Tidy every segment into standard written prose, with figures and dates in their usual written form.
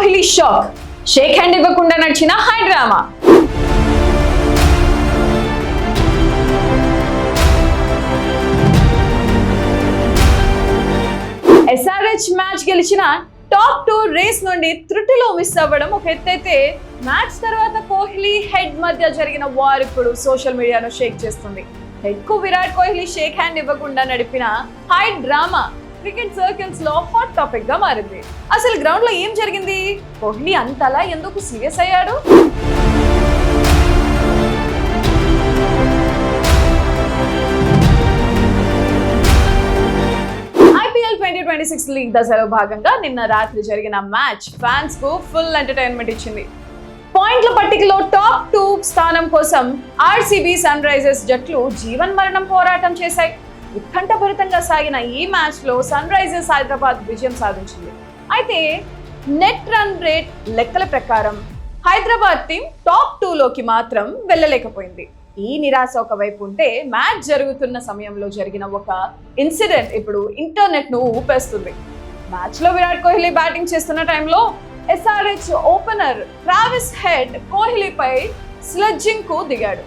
Kohli shock, shake hand ఇవ్వకుండా నడిచిన high drama. SRH match గెలిచిన టాప్ 2 రేస్ నుండి త్రుటిలో మిస్ అవ్వడం ఒక ఎత్తైతే, మ్యాచ్ తర్వాత కోహ్లీ హెడ్ మధ్య జరిగిన వార్ ఇప్పుడు సోషల్ మీడియాను షేక్ చేస్తుంది. హెడ్ కు విరాట్ కోహ్లీ షేక్ హ్యాండ్ ఇవ్వకుండా నడిపిన హై డ్రామా క్రికెట్ సర్కిల్స్ లో హాట్ టాపిక్ గా మారింది. అసలు గ్రౌండ్ లో ఏం జరిగింది? కోహ్లీ అంతలా ఎందుకు సీరియస్ అయ్యాడు? IPL 2026 లీగ్ దశలో భాగంగా నిన్న రాత్రి జరిగిన మ్యాచ్ ఫ్యాన్స్ కు ఫుల్ ఎంటర్టైన్మెంట్ ఇచ్చింది. పాయింట్ల పట్టికలో టాప్ 2 స్థానం కోసం RCB, సన్ రైజర్స్ జట్లు జీవన్ మరణం పోరాటం చేశాయి. ఉత్కంఠభరితంగా సాగిన ఈ మ్యాచ్ లో సన్ రైజర్స్ హైదరాబాద్ విజయం సాధించింది. అయితే నెట్ రన్ రేట్ లెక్కల ప్రకారం హైదరాబాద్ టీం టాప్ 2 లోకి మాత్రం వెళ్ళలేకపోయింది. ఈ నిరాశ ఒకవైపు ఉంటే, మ్యాచ్ జరుగుతున్న సమయంలో జరిగిన ఒక ఇన్సిడెంట్ ఇప్పుడు ఇంటర్నెట్ ను ఊపేస్తుంది. మ్యాచ్ లో విరాట్ కోహ్లీ బ్యాటింగ్ చేస్తున్న టైంలో SRH ఓపెనర్ ట్రావిస్ హెడ్ కోహ్లీపై స్లెడ్జింగ్ కు దిగాడు.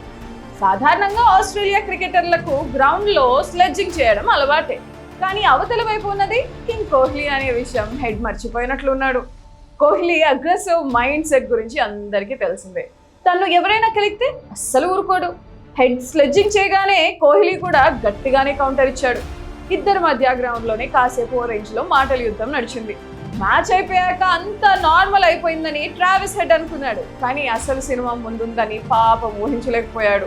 సాధారణంగా ఆస్ట్రేలియా క్రికెటర్లకు గ్రౌండ్ లో స్లెడ్జింగ్ చేయడం అలవాటే, కానీ అవతల వైపు ఉన్నది కింగ్ కోహ్లీ అనే విషయం హెడ్ మర్చిపోయినట్లున్నాడు. కోహ్లీ అగ్రెసివ్ మైండ్ సెట్ గురించి అందరికీ తెలిసిందే. తను ఎవరైనా కలిగితే అస్సలు ఊరుకోడు. హెడ్ స్లెడ్జింగ్ చేయగానే కోహ్లీ కూడా గట్టిగానే కౌంటర్ ఇచ్చాడు. ఇద్దరి మధ్య గ్రౌండ్ లోనే కాసేపు రేంజ్ లో మాటల యుద్ధం నడిచింది. మ్యాచ్ అయిపోయాక అంతా నార్మల్ అయిపోయిందని ట్రావిస్ హెడ్ అనుకున్నాడు, కానీ అసలు సినిమా ముందుందని పాపం ఊహించలేకపోయాడు.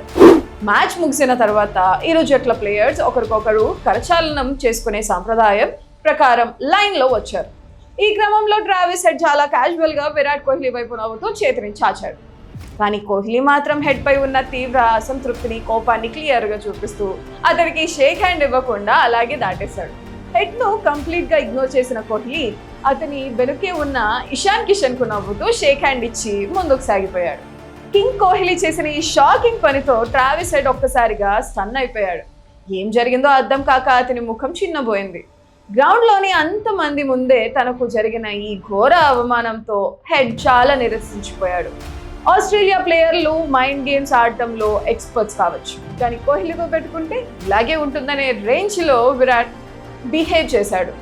మ్యాచ్ ముగిసిన తర్వాత ఇరు జట్ల ప్లేయర్స్ ఒకరికొకరు కరచాలనం చేసుకునే సాంప్రదాయం ప్రకారం లైన్ లో వచ్చారు. ఈ క్రమంలో ట్రావిస్ హెడ్ చాలా క్యాజువల్ గా విరాట్ కోహ్లీ వైపు నవ్వుతూ చేతిని చాచాడు. కానీ కోహ్లీ మాత్రం హెడ్ పై ఉన్న తీవ్ర అసంతృప్తిని, కోపాన్ని క్లియర్ గా చూపిస్తూ అతనికి షేక్ హ్యాండ్ ఇవ్వకుండా అలాగే దాటేశాడు. హెడ్ ను కంప్లీట్ గా ఇగ్నోర్ చేసిన కోహ్లీ అతని వెనుకే ఉన్న ఇషాన్ కిషన్ కు నవ్వుతూ షేక్ హ్యాండ్ ఇచ్చి ముందుకు సాగిపోయాడు. కింగ్ కోహ్లీ చేసిన ఈ షాకింగ్ పనితో ట్రావిస్ హెడ్ ఒక్కసారిగా స్టన్ అయిపోయాడు. ఏం జరిగిందో అర్థం కాక అతని ముఖం చిన్నబోయింది. గ్రౌండ్ లోని అంతమంది ముందే తనకు జరిగిన ఈ ఘోర అవమానంతో హెడ్ చాలా నిరసించిపోయాడు. ఆస్ట్రేలియా ప్లేయర్లు మైండ్ గేమ్స్ ఆడటంలో ఎక్స్పర్ట్స్ కావచ్చు, కానీ కోహ్లీతో పెట్టుకుంటే ఇలాగే ఉంటుందనే రేంజ్ లో విరాట్ బిహేవ్ చేశాడు.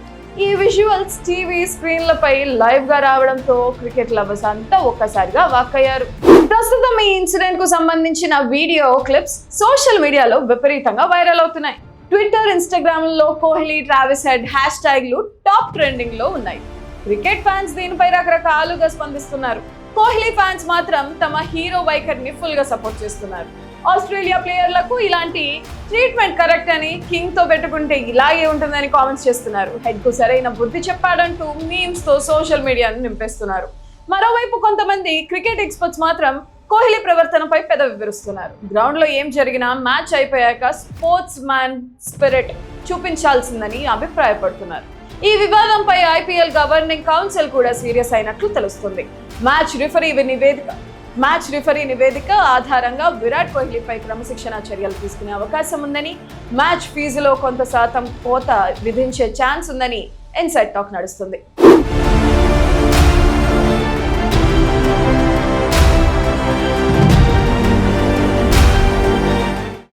ఈ విజువల్స్ టీవీ స్క్రీన్లపై లైవ్ గా రావడంతో క్రికెట్ లవర్స్ అంతా ఒక్కసారిగా వాక్కయ్యారు. ప్రస్తుతం ఈ ఇన్సిడెంట్ కు సంబంధించిన వీడియో క్లిప్స్ సోషల్ మీడియాలో విపరీతంగా వైరల్ అవుతున్నాయి. ట్విట్టర్, ఇన్స్టాగ్రామ్ లో కోహ్లీ ట్రావిస్ హెడ్ హ్యాష్ ట్యాగ్లు టాప్ ట్రెండింగ్ లో ఉన్నాయి. క్రికెట్ ఫ్యాన్స్ దీనిపై రకరకాలుగా స్పందిస్తున్నారు. కోహ్లీ ఫ్యాన్స్ మాత్రం తమ హీరో వైఖరిని ఫుల్ గా సపోర్ట్ చేస్తున్నారు. ఆస్ట్రేలియా ప్లేయర్లకు ఇలాంటి ట్రీట్మెంట్ కరెక్ట్ అని, కింగ్ తో పెట్టుకుంటే ఇలాగే ఉంటుందని కామెంట్స్ చేస్తున్నారు. హెడ్ కు సరైన బుద్ధి చెప్పాడంటూ మీమ్స్ తో సోషల్ మీడియాను నింపేస్తున్నారు. మరోవైపు కొంతమంది క్రికెట్ ఎక్స్పర్ట్స్ మాత్రం కోహ్లీ ప్రవర్తనపై పెదవి విరుస్తున్నారు. గ్రౌండ్ లో ఏం జరిగినా మ్యాచ్ అయిపోయాక స్పోర్ట్స్ మ్యాన్ స్పిరిట్ చూపించాల్సిందని అభిప్రాయపడుతున్నారు. ఈ వివాదంపై IPL గవర్నింగ్ కౌన్సిల్ కూడా సీరియస్ అయినట్లు తెలుస్తుంది. మ్యాచ్ రిఫరీ నివేదిక ఆధారంగా విరాట్ కోహ్లీపై క్రమశిక్షణ చర్యలు తీసుకునే అవకాశం ఉందని, మ్యాచ్ ఫీజులో కొంత శాతం కోత విధించే ఛాన్స్ ఉందని ఇన్సైడ్ టాక్ నడుస్తుంది.